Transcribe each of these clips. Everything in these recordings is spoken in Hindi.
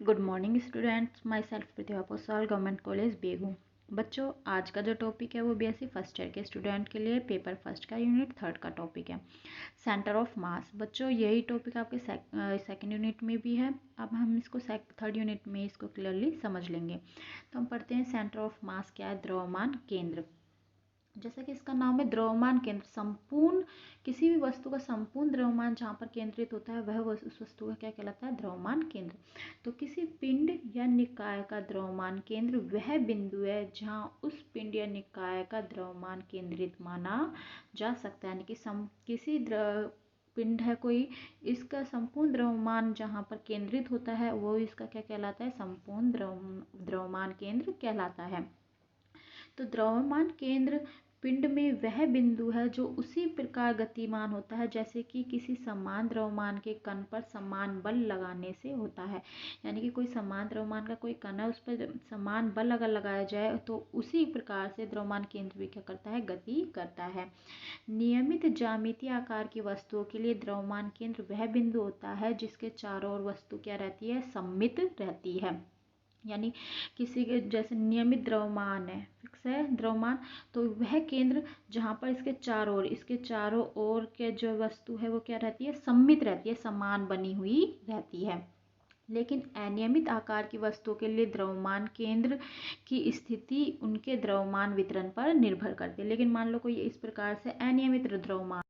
Good morning students, myself Pratibha Posal, government college Begu. बच्चों, आज का जो टॉपिक है वो बीएससी फर्स्ट ईयर के स्टूडेंट के लिए पेपर फर्स्ट का यूनिट थर्ड का टॉपिक है, सेंटर ऑफ मास। बच्चों, यही टॉपिक आपके सेकंड यूनिट में भी है। अब हम इसको थर्ड यूनिट में इसको क्लियरली समझ लेंगे। तो हम पढ़ते हैं सेंटर ऑफ मास क्या है। द्रव्यमान केंद्र, जैसा कि इसका नाम है द्रव्यमान केंद्र। संपूर्ण किसी भी वस्तु का संपूर्ण द्रव्यमान जहाँ पर केंद्रित होता है वह उस वस्तु का क्या कहलाता है? द्रव्यमान केंद्र। तो किसी पिंड या निकाय का द्रव्यमान केंद्र वह बिंदु है जहाँ उस पिंड या निकाय का द्रव्यमान केंद्रित माना जा सकता है। यानी कि किसी पिंड है कोई, इसका संपूर्ण द्रव्यमान जहाँ पर केंद्रित होता है वो इसका क्या कहलाता है? संपूर्ण द्रव्यमान केंद्र कहलाता है। तो द्रव्यमान केंद्र पिंड में वह बिंदु है जो उसी प्रकार गतिमान होता है जैसे कि किसी समान द्रव्यमान के कण पर समान बल लगाने से होता है। यानी कि कोई समान द्रव्यमान का कोई कण है, उस पर समान बल अगर लगाया जाए तो उसी प्रकार से द्रव्यमान केंद्र भी क्या करता है? गति करता है। नियमित ज्यामितीय आकार की वस्तुओं के लिए द्रव्यमान केंद्र वह बिंदु होता है जिसके चारों ओर वस्तु क्या रहती है? सममित रहती है। यानी किसी के जैसे नियमित द्रव्यमान है, फिक्स है द्रव्यमान, तो वह केंद्र जहाँ पर इसके चारों ओर के जो वस्तु है वो क्या रहती है? सममित रहती है, समान बनी हुई रहती है। लेकिन अनियमित आकार की वस्तुओं के लिए द्रव्यमान केंद्र की स्थिति उनके द्रव्यमान वितरण पर निर्भर करती है। लेकिन मान लो कोई इस प्रकार से अनियमित द्रव्यमान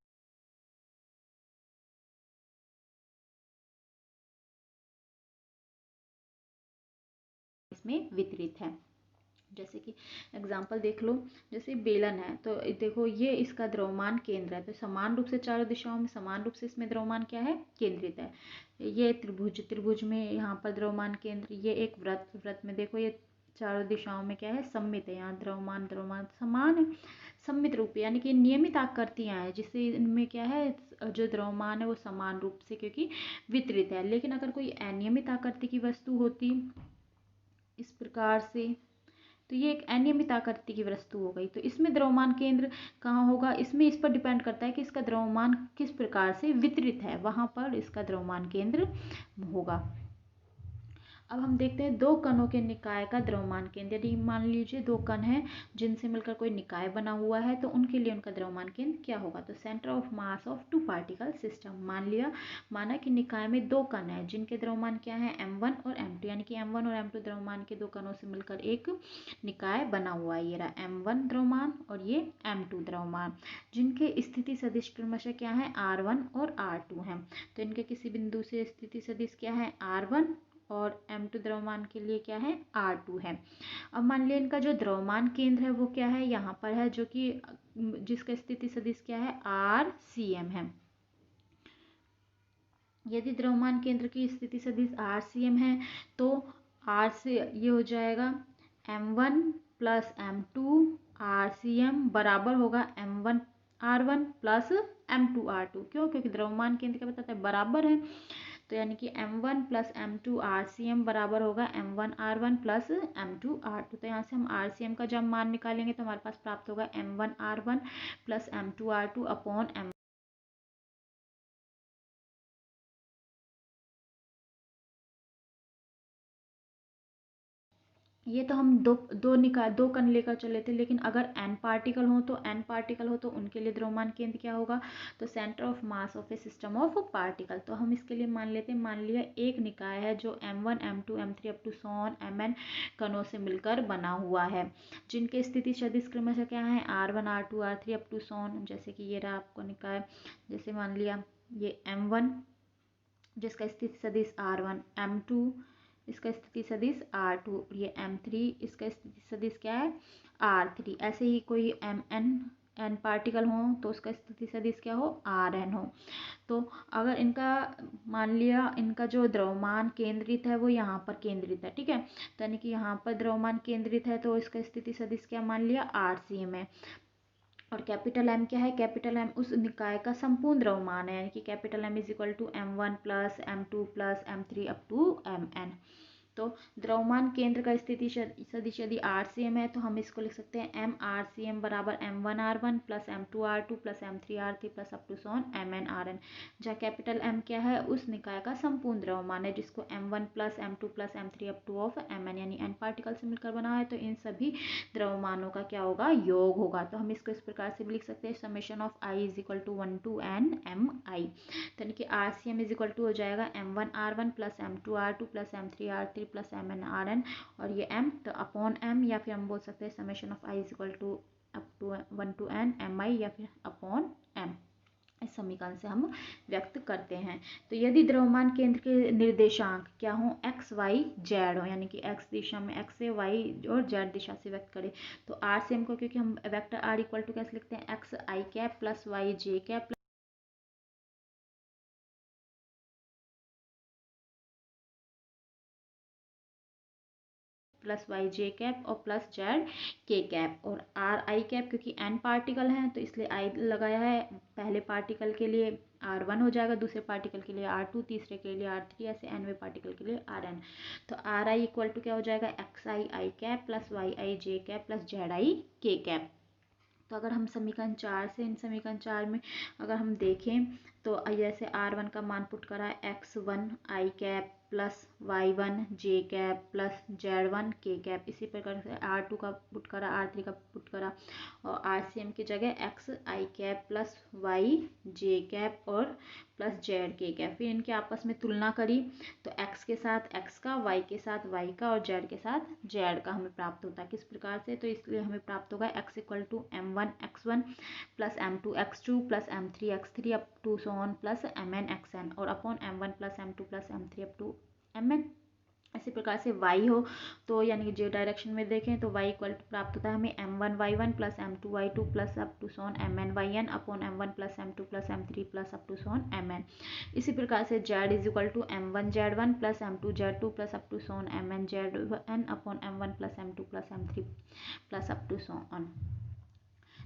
इसमें वितरित है। जैसे कि एग्जाम्पल देख लो, जैसे बेलन है तो देखो ये इसका द्रव्यमान केंद्र है, तो समान रूप से चारों दिशाओं में समान रूप से इसमें द्रव्यमान क्या है? केंद्रित है। ये त्रिभुज में यहाँ पर द्रव्यमान केंद्र, ये एक वृत्त में देखो ये चारों दिशाओं में क्या है? सममित है। यहाँ द्रव्यमान द्रव्यमान समान है, सममित रूप, यानी कि नियमित आकृतियां हैं जिससे इनमें क्या है? जो द्रव्यमान है वो समान रूप से क्योंकि वितरित है। लेकिन अगर कोई अनियमित आकृति की वस्तु होती इस प्रकार से, तो ये एक अनियमित आकृति की वस्तु हो गई, तो इसमें द्रव्यमान केंद्र कहाँ होगा? इसमें इस पर डिपेंड करता है कि इसका द्रव्यमान किस प्रकार से वितरित है, वहां पर इसका द्रव्यमान केंद्र होगा। अब हम देखते हैं दो कणों के निकाय का द्रव्यमान केंद्र। यदि मान लीजिए दो कण हैं जिनसे मिलकर कोई निकाय बना हुआ है तो उनके लिए उनका द्रव्यमान केंद्र क्या होगा? तो centre of mass of two particle system. माना कि निकाय में दो कण हैं जिनके द्रव्यमान क्या है? m1 और m2, यानी कि m1 और m2 द्रव्यमान के दो कणों से मिलकर एक निकाय बना हुआ है। ये रहा m1 द्रव्यमान और ये m2 द्रव्यमान, जिनके स्थिति सदिश क्रमशः क्या है? r1 और r2 है। तो इनके किसी बिंदु से स्थिति सदिश क्या है? r1 और m2 द्रव्यमान के लिए क्या है? r2 है। अब मान लिया इनका जो द्रव्यमान केंद्र है वो क्या है? यहाँ पर है, जो कि जिसका स्थिति सदिश क्या है? rcm है। यदि द्रव्यमान केंद्र की स्थिति सदिश rcm है तो r से ये हो जाएगा m1 प्लस m2 rcm बराबर होगा m1 r1 plus m2 r2। क्यों? क्योंकि द्रव्यमान केंद्र क्या बताता है? बराबर है। तो यानी कि m1 प्लस m2 rcm बराबर होगा m1 r1 plus m2 r2। तो यहाँ से हम rcm का जब मान निकालेंगे तो हमारे पास प्राप्त होगा m1 r1 plus m2 r2 upon m। ये तो हम दो कण लेकर चले थे, लेकिन अगर n पार्टिकल हो तो उनके लिए द्रव्यमान केंद्र क्या होगा? तो centre of mass of A system of particle. तो हम इसके लिए मान लेते हैं, मान लिया एक निकाय है जो m1 m2 m3 up to sworn mn कणों से मिलकर बना हुआ है, जिनके स्थिति सदिश क्रमशः क्या है? r1 r2 r3 up to sworn. जैसे कि ये रहा आपको निकाय, जैसे मान लिया ये m1 जिसका स्थिति सदिश r1, m2 इसका स्थिति सदिश r2, ये m3 इसका स्थिति सदिश क्या है? r3। ऐसे ही कोई n पार्टिकल हो तो उसका स्थिति सदिश क्या हो? rn हो। तो अगर इनका मान लिया इनका जो द्रव्यमान केंद्रित है वो यहाँ पर केंद्रित है, ठीक है, तो यानी कि यहाँ पर द्रव्यमान केंद्रित है तो इसका स्थिति सदिश क्या मान लिया? rcm है। और कैपिटल एम क्या है? कैपिटल एम उस निकाय का संपूर्ण द्रव्यमान है, यानी कि capital M is equal to m1 plus m2 plus m3 up to mn। तो द्रव्यमान केंद्र का स्थिति सदिश यदि RCM है तो हम इसको लिख सकते हैं MRCM बराबर M1R1 plus M2R2 plus M3R3 plus up to सोन MNRN, जहाँ कैपिटल M क्या है, उस निकाय का संपूर्ण द्रव्यमान है जिसको M1 plus M2 plus M3 up to of Mn यानी n पार्टिकल से मिलकर बना है। तो इन सभी द्रव्यमानों का क्या होगा, योग होगा। तो हम इसको इस प्रकार से भी लिख सकते हैं summation of I is equal to 1 to n mi, यानी कि RCM इज इक्वल टू हो जाएगा M1R1 plus M2R2 plus M3R3 plus MNRN, और ये M तो अपॉन M, या फिर हम बोल सकते हैं summation of I is equal to up to 1 to n mi या फिर अपॉन M। इस समीकरण से हम व्यक्त करते हैं। तो यदि द्रव्यमान केंद्र के निर्देशांक क्या हो, x y z हो, यानी कि x दिशा में x से y और z दिशा से व्यक्त करें, तो RCM को क्योंकि हम वेक्टर r इक्वल टू कैसे लिखते हैं, x i cap plus y j cap plus Y J cap और प्लस जेड के कैप, और आर आई कैप क्योंकि एन पार्टिकल हैं तो इसलिए आई लगाया है। पहले पार्टिकल के लिए R1 हो जाएगा, दूसरे पार्टिकल के लिए R2, तीसरे के लिए R3, ऐसे nवें पार्टिकल के लिए Rn। तो आर आई इक्वल टू क्या हो जाएगा, X I I cap plus Y I J cap plus Z I K cap. तो अगर हम समीकरण 4 से इन समीकरण 4 में अगर हम देखें तो जैसे R1 का मान पुट करा है x1 आई कैप प्लस y1 जे कैप प्लस z1 के कैप, इसी प्रकार से R2 का पुट करा, R3 का पुट करा, और RCM की जगह x आई कैप प्लस y जे कैप और प्लस जेड के कैप। फिर इनके आपस में तुलना करी तो x के साथ x का, y के साथ y का और z के साथ z का हमें प्राप्त होता है। किस प्रकार से, तो इसलिए हमें प्राप्त होगा x equal to m1 x1 plus m2 x2 plus m3 x3 up to so on plus mn xn, और upon m1 plus m2 plus m3 up to mn। इसी प्रकार से y हो तो यानी कि जो डायरेक्शन में देखें तो y इक्वल टू प्राप्त होता है हमें m1 y1 plus m2 y2 plus up to so on mn yn upon m1 plus m2 plus m3 plus up to so on mn। इसी प्रकार से z is equal to m1 z1 plus m2 z2 plus up to so on mn zn upon m1 plus m2 plus m3 plus up to so on.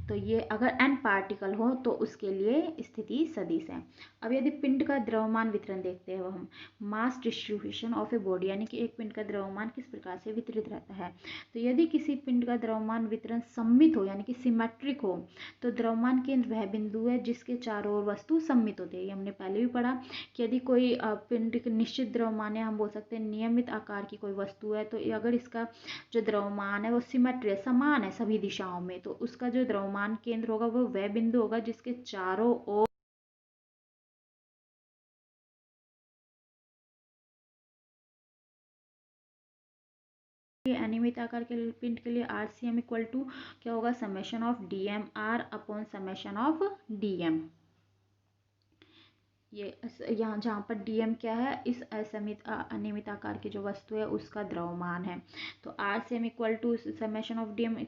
तो ये अगर n पार्टिकल हो तो उसके लिए स्थिति सदिश है। अब यदि पिंड का द्रव्यमान वितरण देखते हैं, वो हम mass distribution of a body, यानी कि एक पिंड का द्रव्यमान किस प्रकार से वितरित रहता है। तो यदि किसी पिंड का द्रव्यमान वितरण सममित हो यानी कि सिमेट्रिक हो, तो द्रव्यमान केंद्र वह बिंदु है जिसके चारों ओर वस्तु सममित होती है। ये हमने पहले भी पढ़ा कि यदि कोई पिंड के निश्चित द्रव्यमान है, हम बोल सकते हैं नियमित आकार की कोई वस्तु है, तो अगर इसका जो द्रव्यमान है वो सिमेट्री है, समान है सभी दिशाओं में, तो उसका जो द्रव्यमान केंद्र होगा वो वह बिंदु होगा जिसके चारों ओर अनियमित आकार के पिंड के लिए RCM इक्वल टू क्या होगा, summation of DMR upon summation of DM। ये यहाँ जहाँ पर DM क्या है, इस असमित अनियमित आकार की जो वस्तु है उसका द्रव्यमान है। तो RCM equal to summation of DM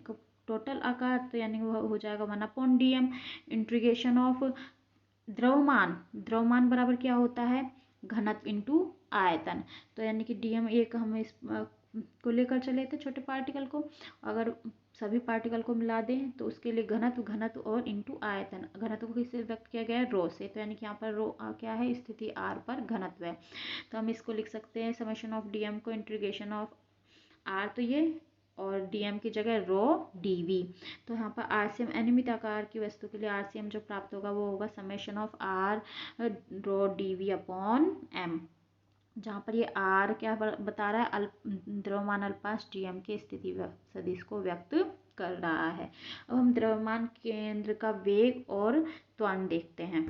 total आकार, तो यानी वो हो जाएगा 1 अपॉन DM इंटीग्रेशन ऑफ द्रव्यमान बराबर क्या होता है, घनत्व इंटू आयतन। तो यानी कि DM एक हम इस को लेकर चले थे छोटे पार्टिकल को, अगर सभी पार्टिकल को मिला दें तो उसके लिए घनत्व और इंटू आयतन। घनत्व को किससे व्यक्त किया गया है, रो से, तो यानी कि यहाँ पर रो क्या है, स्थिति R पर घनत्व है। तो हम इसको लिख सकते हैं समेशन ऑफ DM को इंटीग्रेशन ऑफ R, तो ये और DM की जगह रो dV। तो यहाँ पर RCM अनियमित आकार की वस्तु के लिए RCM जो प्राप्त होगा वो होगा summation of R rho dV upon M, जहाँ पर ये R क्या बता रहा है, द्रव्यमान अल्पांश DM के स्थिति सदिश को व्यक्त कर रहा है। अब हम द्रव्यमान केंद्र का वेग और त्वरण देखते हैं,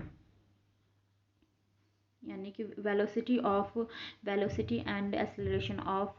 यानी कि velocity and acceleration of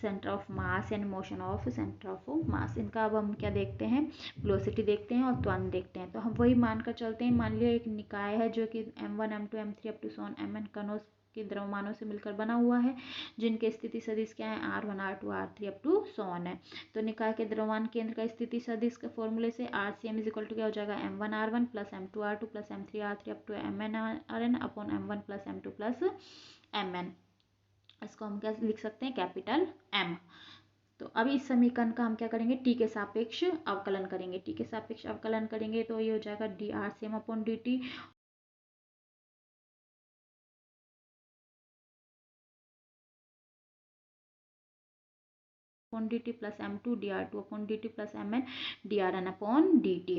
centre of mass and motion of centre of मास। इनका अब हम क्या देखते हैं, वेलोसिटी देखते हैं और त्वरण देखते हैं। तो हम वही मानकर चलते हैं, मान लिया एक निकाय है जो कि M1 M2 M3 up to so on Mn कणों के द्रव्यमानों से मिलकर बना हुआ है, जिनके स्थिति सदिश क्या है, R1 R2 R3 up to सोन है। तो निकाय के द्रव्यमान केंद्र का स्थिति सदिश के फॉर्मूले से RCM इज इक्वल टू क्या हो जाएगा, M1 R1 plus M2 R2 plus M3 R3 up to Mn Rn upon M1 plus M2 plus Mn। इसको हम क्या लिख सकते हैं, कैपिटल M। तो अभी इस समीकरण का हम क्या करेंगे, टी के सापेक्ष अवकलन करेंगे। टी के सापेक्ष अवकलन करेंगे तो ये हो जाएगा DRCM upon DT। Upon dt प्लस m2 dr2 upon dt plus mn drn upon dt।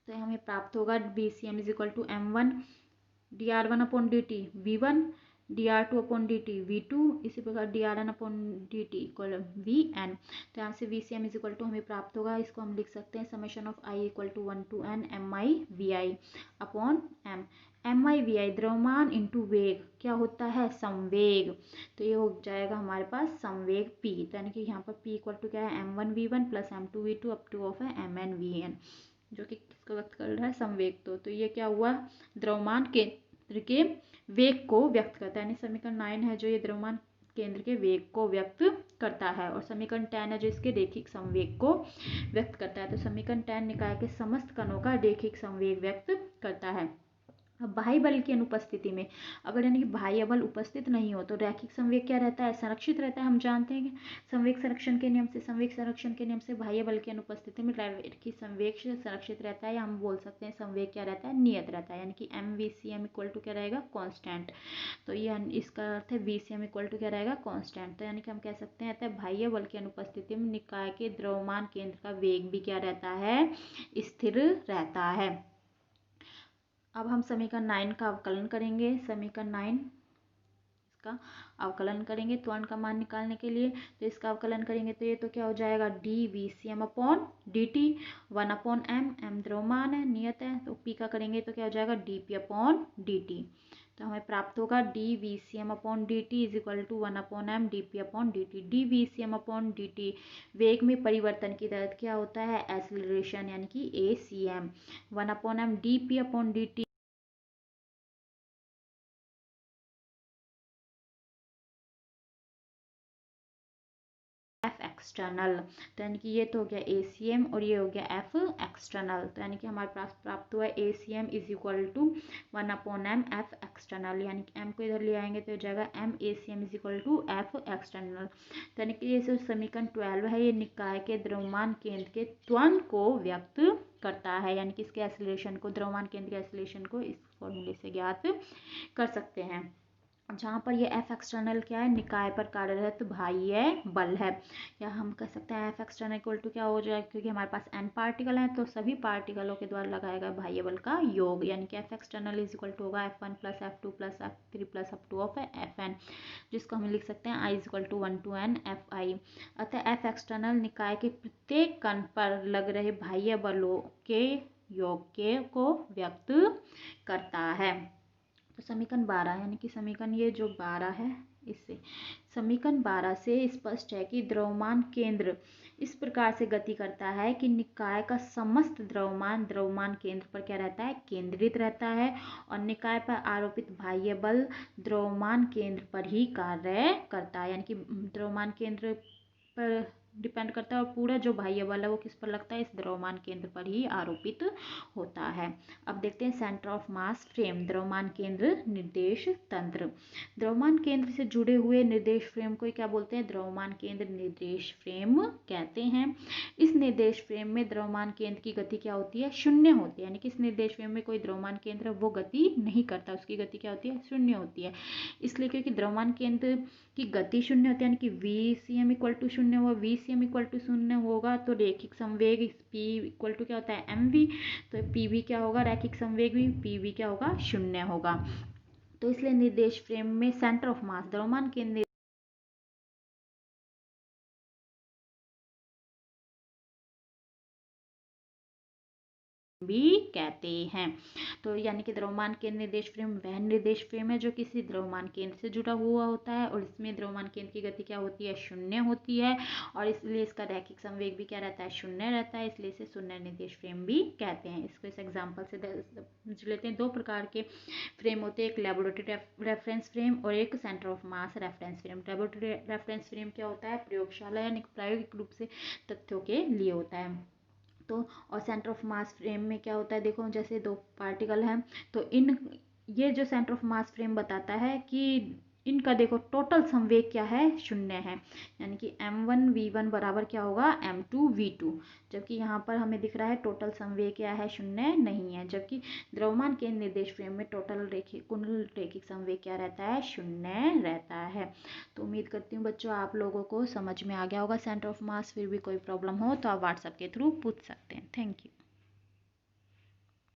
तो हमें प्राप्त होगा VCM is equal to m1 dr1 upon dt v1 dr2 upon dt v2 इसी प्रकार drn upon dt equal vn। तो यहाँ से VCM इज इक्वल टू हमें प्राप्त होगा, इसको हम लिख सकते हैं summation of i equal to 1 to n mi vi upon m। mi vi द्रव्यमान इंटू वेग क्या होता है, संवेग। तो ये हो जाएगा हमारे पास संवेग p। तो यानी कि यहाँ पर p इक्वल टू क्या है, m1 v1 plus m2 v2 up to of है mn vn, जो कि किसको व्यक्त कर रहा है, संवेग। तो ये क्या हुआ, द्रव्यमान केंद्र के वेग को व्यक्त करता है। यानी समीकरण 9 है जो ये द्रव्यमान केंद्र के वेग को व्यक्त करता है, और समीकरण 10 है जो इसके रेखिक संवेग को व्यक्त करता है। तो समीकरण 10 निकाय के समस्त कणों का रेखिक संवेग व्यक्त करता है। अब बाह्य बल की अनुपस्थिति में, अगर यानी कि बाह्य बल उपस्थित नहीं हो तो रैखिक संवेग क्या रहता है, संरक्षित रहता है। हम जानते हैं कि संवेग संरक्षण के नियम से बाह्य बल की अनुपस्थिति में रैखिक संवेग संरक्षित रहता है, या हम बोल सकते हैं संवेग क्या रहता है, नियत रहता है। यानी कि MVCM इक्वल टू क्या रहेगा, कांस्टेंट। तो ये इसका अर्थ है VCM इक्वल टू क्या रहेगा, कांस्टेंट। तो यानी कि हम कह सकते हैं बाह्य बल की अनुपस्थिति में निकाय के द्रव्यमान केंद्र का वेग भी क्या रहता है, स्थिर रहता है। अब हम समीकरण 9 का अवकलन करेंगे। समीकरण 9 इसका अवकलन करेंगे त्वरण का मान निकालने के लिए। तो इसका अवकलन करेंगे तो ये तो क्या हो जाएगा, dVCM upon dt 1 upon m द्रव्यमान है, नियत है। तो p का करेंगे तो क्या हो जाएगा, dP अपॉन dt। तो हमें प्राप्त होगा dVCM upon dt is equal to 1 upon m dP upon dt। dVCM upon dt वेग में परिवर्तन की दर क्या होता है, एक्सीलरेशन, यानी कि ACM। 1 upon m dP upon dt F external. तो यानी कि ये तो हो गया ACM और ये हो गया F एक्सटर्नल। तो यानी कि हमारे पास प्राप्त हुआ ACM is equal to 1 upon m F external, यानी कि m को इधर ले आएंगे तो हो जाएगा m ACM is equal to F external. तो यानी कि ये जो समीकरण 12 है ये निकाय के द्रव्यमान केंद्र के त्वरण को व्यक्त करता है, यानी कि इसके एक्सीलरेशन को, द्रव्यमान केंद्र के एक्सीलरेशन को इस फॉर्मूले से ज्ञात कर सकते हैं। जहाँ पर ये F एक्सटर्नल क्या है, निकाय पर कार्यरत बाह्य बल है। या हम कह सकते हैं F एक्सटर्नल इक्वल टू क्या हो जाएगा, क्योंकि हमारे पास n पार्टिकल है तो सभी पार्टिकलों के द्वारा लगाया गया बाह्य बल का योग, यानी कि F external is equal to होगा F1 plus F2 plus F3 plus up to of Fn, जिसको हम लिख सकते हैं I is equal to 1 to n Fi। अतः F एक्सटर्नल निकाय के प्रत्येक कण पर लग रहे बाह्य बलों के योग को व्यक्त करता है। तो समीकरण 12 यानी कि समीकरण ये जो 12 है, इससे समीकरण 12 से स्पष्ट है कि द्रव्यमान केंद्र इस प्रकार से गति करता है कि निकाय का समस्त द्रव्यमान केंद्र पर क्या रहता है, केंद्रित रहता है, और निकाय पर आरोपित बाह्य बल द्रव्यमान केंद्र पर ही कार्य करता है। यानी कि द्रव्यमान केंद्र पर डिपेंड करता है, और पूरा जो बाह्य बल है वो किस पर लगता है, इस द्रव्यमान केंद्र पर ही आरोपित होता है। अब देखते हैं सेंटर ऑफ मास फ्रेम, द्रव्यमान केंद्र निर्देश तंत्र। द्रव्यमान केंद्र से जुड़े हुए निर्देश फ्रेम को क्या बोलते हैं, द्रव्यमान केंद्र निर्देश फ्रेम कहते हैं। इस निर्देश फ्रेम में द्रव्यमान केंद्र की गति क्या होती है, शून्य होती है। यानी कि इस निर्देश फ्रेम में कोई द्रव्यमान केंद्र वो गति नहीं करता, उसकी गति क्या होती है, शून्य होती है। इसलिए क्योंकि द्रव्यमान केंद्र की गति शून्य होती है, यानी कि VCM इक्वल टू शून्य हुआ, VCM इक्वल टू शून्य होगा तो रैखिक संवेग P इक्वल टू क्या होता है, MV। तो PV क्या होगा, रैखिक संवेग भी PV क्या होगा, शून्य होगा। तो इसलिए निर्देश फ्रेम में सेंटर ऑफ मास, द्रव्यमान केंद्र भी कहते हैं। तो यानी कि द्रव्यमान केंद्र निर्देश फ्रेम वह निर्देश फ्रेम है जो किसी द्रव्यमान केंद्र से जुड़ा हुआ होता है, और इसमें द्रव्यमान केंद्र की गति क्या होती है, शून्य होती है, और इसलिए इसका रैखिक संवेग भी क्या रहता है, शून्य रहता है, इसलिए इसे शून्य निर्देश फ्रेम भी कहते हैं। इसको इस एग्जाम्पल से समझ लेते हैं। दो प्रकार के फ्रेम होते हैं, एक लेबोरेटरी रेफरेंस फ्रेम और एक centre of mass reference frame. Laboratory reference frame क्या होता है, प्रयोगशाला यानी प्रायोगिक रूप से तथ्यों के लिए होता है। तो और सेंटर ऑफ मास फ्रेम में क्या होता है, देखो जैसे दो पार्टिकल हैं तो ये जो सेंटर ऑफ मास फ्रेम बताता है कि इनका देखो टोटल संवेग क्या है, 0 है, यानी कि m1v1 बराबर क्या होगा, m2v2। जबकि यहाँ पर हमें दिख रहा है टोटल संवेग क्या है, 0 नहीं है, जबकि द्रव्यमान के निर्देश फ्रेम में टोटल कुल रैखिक संवेग क्या रहता है, 0 रहता है। तो उम्मीद करती हूँ बच्चों आप लोगों को समझ में आ गया होगा सेंटर ऑफ मास। फिर भी कोई प्रॉब्लम हो तो आप व्हाट्सएप के थ्रू पूछ सकते हैं। Thank you.